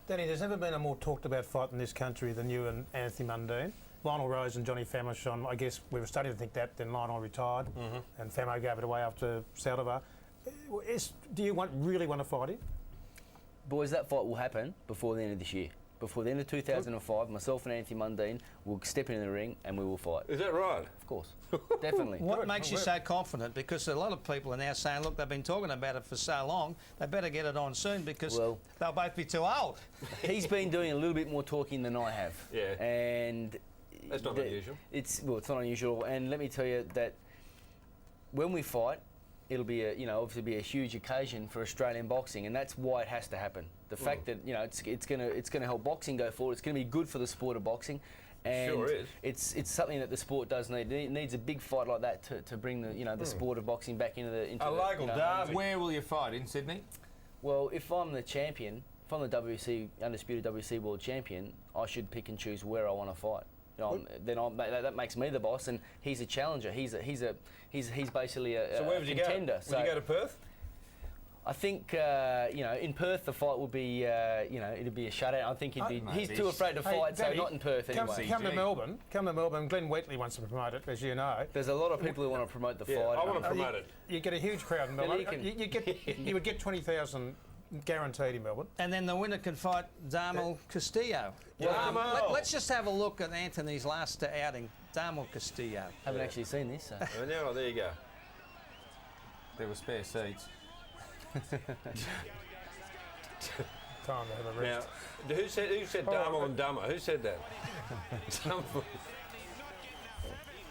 Danny, there's never been a more talked about fight in this country than you and Anthony Mundine. Lionel Rose and Johnny Famishon, I guess we were starting to think that, then Lionel retired and Famo gave it away after Saldivar. Do you really want to fight him? Boys, that fight will happen before the end of this year. Before the end of 2005, myself and Anthony Mundine will step in the ring and we will fight. Is that right? Of course. Definitely. What makes you so confident? Because a lot of people are now saying, look, they've been talking about it for so long, they better get it on soon because they'll both be too old. He's been doing a little bit more talking than I have. Yeah. And that's not unusual. It's not unusual. And let me tell you that when we fight, it'll be obviously be a huge occasion for Australian boxing, and that's why it has to happen. The fact that it's gonna help boxing go forward. It's gonna be good for the sport of boxing, and sure is. It's something that the sport does need. It needs a big fight like that to bring the sport of boxing back into a local derby. Where will you fight? In Sydney? Well, if I'm the champion, if I'm the undisputed WC world champion, I should pick and choose where I want to fight. That makes me the boss, and he's a challenger. He's basically a so where would you contender. Go? Would you go to Perth? I think in Perth the fight would be it'd be a shutout. I think he's too afraid to fight, so not in Perth anyway. Come to Melbourne. Glenn Wheatley wants to promote it, as you know. There's a lot of people who want to promote the fight. I want to promote it. You get a huge crowd in Melbourne. You would get 20,000. Guaranteed in Melbourne. And then the winner can fight Darmel Castillo. Let's just have a look at Anthony's last outing. Darmel Castillo. Haven't actually seen this. So. No, there you go. There were spare seats. Time to have a rest. Now, who said Darmel and Dummer? Who said that?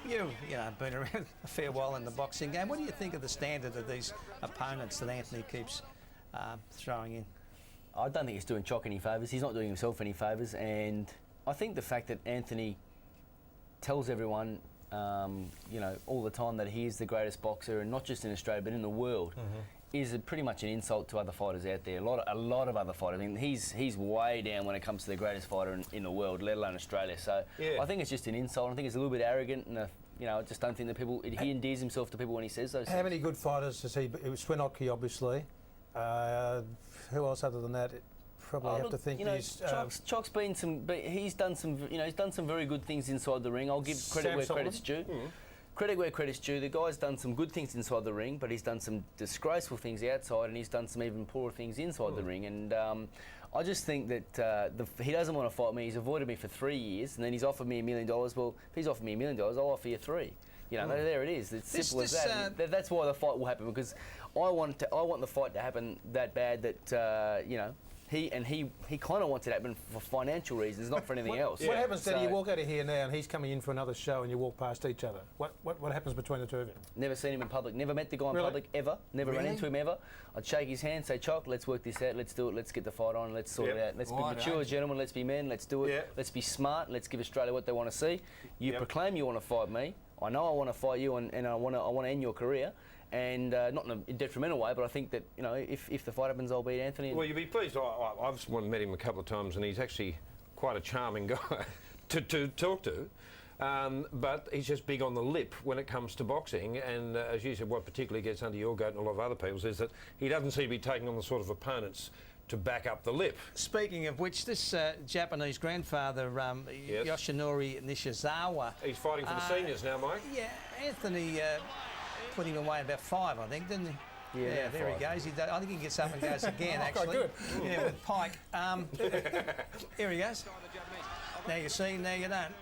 You've been around a fair while in the boxing game. What do you think of the standard of these opponents that Anthony keeps throwing in? I don't think he's doing Chock any favours. He's not doing himself any favours, and I think the fact that Anthony tells everyone, all the time that he is the greatest boxer, and not just in Australia but in the world, is pretty much an insult to other fighters out there. A lot of other fighters. I mean, he's way down when it comes to the greatest fighter in the world, let alone Australia. So I think it's just an insult. I think it's a little bit arrogant, and I just don't think that he endears himself to people when he says those things. How many good fighters has he? It was Swinotke, obviously. Who else other than that? Probably have to think. Chock's been some. He's done some. He's done some very good things inside the ring. I'll give credit where credit's due. Credit where credit's due. The guy's done some good things inside the ring, but he's done some disgraceful things outside, and he's done some even poorer things inside the ring. And I just think that he doesn't want to fight me. He's avoided me for 3 years, and then he's offered me $1 million. Well, if he's offered me $1 million, I'll offer you 3. There it is. It's simple as that. That's why the fight will happen, because I want the fight to happen that bad that he kind of wants it to happen for financial reasons, not for anything else. What happens then? You walk out of here now, and he's coming in for another show, and you walk past each other. What happens between the two of you? Never seen him in public. Never met the guy in public ever. Never ran into him ever. I'd shake his hand, say, "Chock, let's work this out. Let's do it. Let's get the fight on. Let's sort it out. Let's be mature, gentlemen. Let's be men. Let's do it. Yeah. Let's be smart. Let's give Australia what they want to see. You proclaim you want to fight me. I know I want to fight you, and I want to end your career, and not in a detrimental way. But I think that if the fight happens, I'll beat Anthony. Well, you'll be pleased. I've met him a couple of times, and he's actually quite a charming guy to talk to. But he's just big on the lip when it comes to boxing, and as you said, what particularly gets under your goat and a lot of other people's is that he doesn't seem to be taking on the sort of opponents to back up the lip. Speaking of which, this Japanese grandfather, Yoshinori Nishizawa... He's fighting for the seniors now, Mike. Yeah, Anthony put him away about 5, I think, didn't he? Yeah, there 5. He goes. I think he gets up and goes again, actually. Good. Yeah, with Pike. Here he goes. Now you see, now you don't.